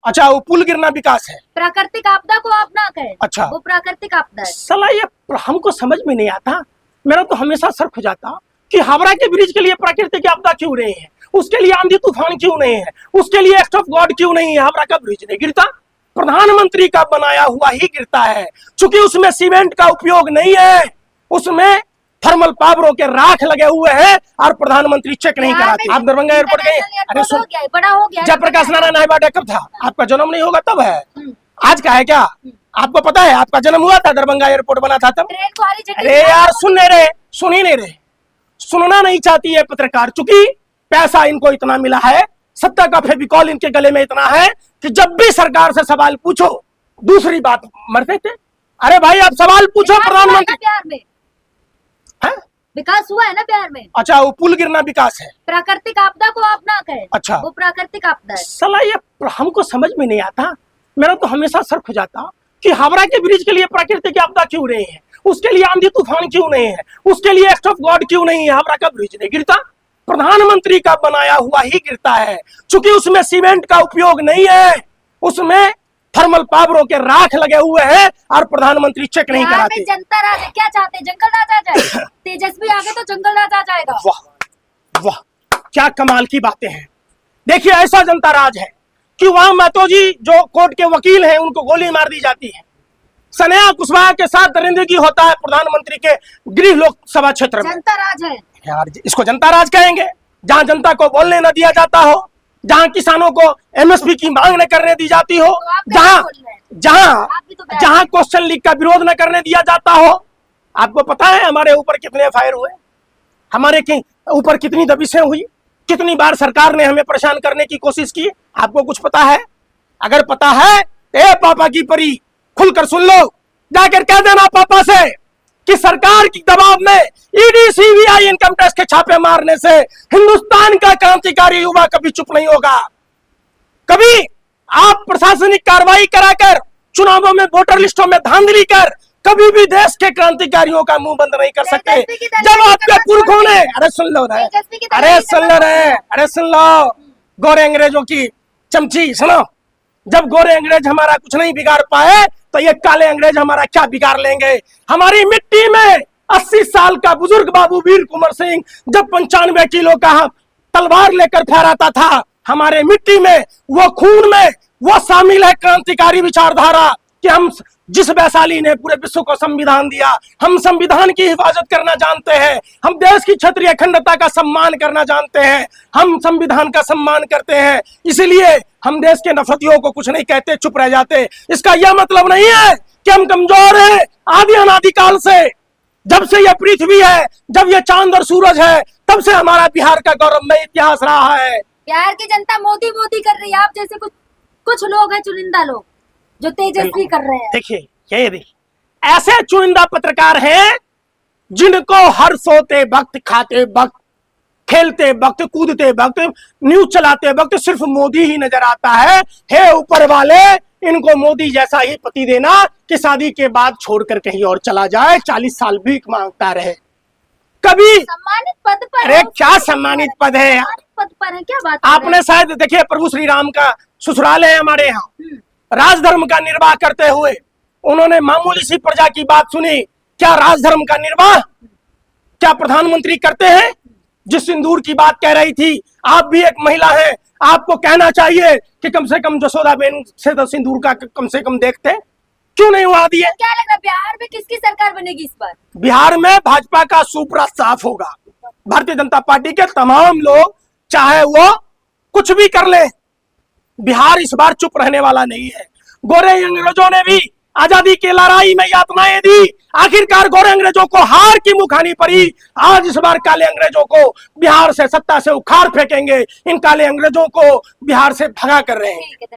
अच्छा, वो पुल गिरना विकास है? प्राकृतिक आपदा को आप ना कहें। अच्छा, वो प्राकृतिक आपदा है। साला ये हमको समझ में नहीं आता। मेरा तो हमेशा सर हो जाता कि हावड़ा के ब्रिज के लिए प्राकृतिक आपदा क्यों नहीं है, उसके लिए आंधी तूफान क्यों नहीं है, उसके लिए एक्ट ऑफ गॉड क्यों नहीं है, हावड़ा का ब्रिज नहीं गिरता? प्रधानमंत्री का बनाया हुआ ही गिरता है, क्योंकि उसमें सीमेंट का उपयोग नहीं है, उसमें थर्मल पावरों के राख लगे हुए हैं और प्रधानमंत्री चेक नहीं कराते। आप दरभंगा एयरपोर्ट गए? अरे सुन, बड़ा हो गया। जयप्रकाश नारायण हाईवा कब था? आपका जन्म नहीं होगा तब है, आज का है क्या? आपको पता है आपका जन्म हुआ था, दरभंगा एयरपोर्ट बना था तब? अरे यार सुन ही नहीं रहे, सुनना नहीं चाहती है पत्रकार, चूंकि पैसा इनको इतना मिला है, सत्ता का फेविकॉल इनके गले में इतना है कि जब भी सरकार से सवाल पूछो दूसरी बात मरते थे। अरे भाई आप सवाल पूछो प्रधानमंत्री। बिहार में विकास हुआ है ना बिहार में? अच्छा, वो पुल गिरना विकास है? प्राकृतिक आपदा को आप ना कहें। अच्छा, वो प्राकृतिक आपदा है। साला ये हमको समझ में नहीं आता। मेरा तो हमेशा सर हो जाता कि हावड़ा के ब्रिज के लिए प्राकृतिक आपदा क्यों नहीं है, उसके लिए आंधी तूफान क्यों नहीं है, उसके लिए एक्ट ऑफ गॉड क्यों नहीं है, हावड़ा का ब्रिज नहीं गिरता? प्रधानमंत्री का बनाया हुआ ही गिरता है, क्योंकि उसमें सीमेंट का उपयोग नहीं है, उसमें थर्मल पावरों के राख लगे हुए हैं और प्रधानमंत्री चेक नहीं कराते। जनता राज है, क्या चाहते हैं? जंगल राज आ जाए? तेजस्वी आगे तो जंगल राज आ जाएगा। वाह वाह, क्या कमाल की बातें हैं। देखिए ऐसा जनता राज है कि वहां महतो जी जो कोर्ट के वकील हैं उनको गोली मार दी जाती है, सनेहा कुशवाहा के साथ दरिंदगी होता है प्रधानमंत्री के गृह लोकसभा क्षेत्र में। जनता राज है यार, इसको जनता राज कहेंगे? जहां जनता को बोलने न दिया जाता हो, जहां किसानों को एमएसपी की मांग न करने दी जाती हो, जहां क्वेश्चन लीक का विरोध न करने दिया जाता हो। आपको पता है हमारे ऊपर कितने एफआईआर हुए, हमारे ऊपर कितनी दबिशें हुई, कितनी बार सरकार ने हमें परेशान करने की कोशिश की? आपको कुछ पता है? अगर पता है तो पापा की परी खुलकर सुन लो, जाकर कह देना पापा से कि सरकार की दबाव में ईडी सीबीआई इनकम टैक्स के छापे मारने से हिंदुस्तान का क्रांतिकारी युवा कभी चुप नहीं होगा। कभी आप प्रशासनिक कार्रवाई कराकर चुनावों में वोटर लिस्टों में धांधली कर कभी भी देश के क्रांतिकारियों का मुंह बंद नहीं कर सकते। जब आपके पुरखों ने, अरे सुन लो अरे सुन लो गोरे अंग्रेजों की चमची सुनो, जब गोरे अंग्रेज हमारा कुछ नहीं बिगाड़ पाए तो ये काले अंग्रेज हमारा क्या बिगाड़ लेंगे। हमारी मिट्टी में 80 साल का बुजुर्ग बाबू वीर कुंवर सिंह जब 95 किलो का तलवार लेकर फहराता था, हमारे मिट्टी में वो खून में वो शामिल है क्रांतिकारी विचारधारा कि हम जिस वैशाली ने पूरे विश्व को संविधान दिया, हम संविधान की हिफाजत करना जानते हैं, हम देश की क्षेत्रीय अखंडता का सम्मान करना जानते हैं, हम संविधान का सम्मान करते हैं, इसलिए हम देश के नफरतियों को कुछ नहीं कहते, चुप रह जाते। इसका यह मतलब नहीं है कि हम कमजोर हैं। आदि अनादिकाल से, जब से यह पृथ्वी है, जब यह चांद और सूरज है, तब से हमारा बिहार का गौरवमय इतिहास रहा है। बिहार की जनता मोदी मोदी कर रही है, आप जैसे कुछ लोग हैं, चुनिंदा लोग जो तेजस्वी कर रहे हैं। देखिए ये ऐसे चुनिंदा पत्रकार हैं जिनको हर सोते वक्त, खाते वक्त, खेलते वक्त, कूदते वक्त, न्यूज चलाते वक्त सिर्फ मोदी ही नजर आता है। हे ऊपर वाले, इनको मोदी जैसा ही पति देना कि शादी के बाद छोड़कर कहीं और चला जाए, 40 साल भीख मांगता रहे। कभी सम्मानित पद पर, अरे क्या सम्मानित पद है, पद पर है, क्या बात आपने शायद देखिए प्रभु श्री राम का ससुराल है हमारे यहाँ, राजधर्म का निर्वाह करते हुए उन्होंने मामूली सी प्रजा की बात सुनी। क्या राजधर्म का निर्वाह क्या प्रधानमंत्री करते हैं? जिस सिंदूर की बात कह रही थी, आप भी एक महिला हैं, आपको कहना चाहिए कि कम से कम जसोदा बेन से तो सिंदूर का कम से कम देखते, क्यों नहीं हुआ दिए? क्या लग रहा है बिहार में किसकी सरकार बनेगी इस बार? बिहार में भाजपा का सुपरा साफ होगा। भारतीय जनता पार्टी के तमाम लोग चाहे वो कुछ भी कर ले, बिहार इस बार चुप रहने वाला नहीं है। गोरे अंग्रेजों ने भी आजादी की लड़ाई में यातनाएं दी, आखिरकार गोरे अंग्रेजों को हार की मुंह खानी पड़ी। आज इस बार काले अंग्रेजों को बिहार से सत्ता से उखाड़ फेंकेंगे, इन काले अंग्रेजों को बिहार से भगा कर रहे हैं।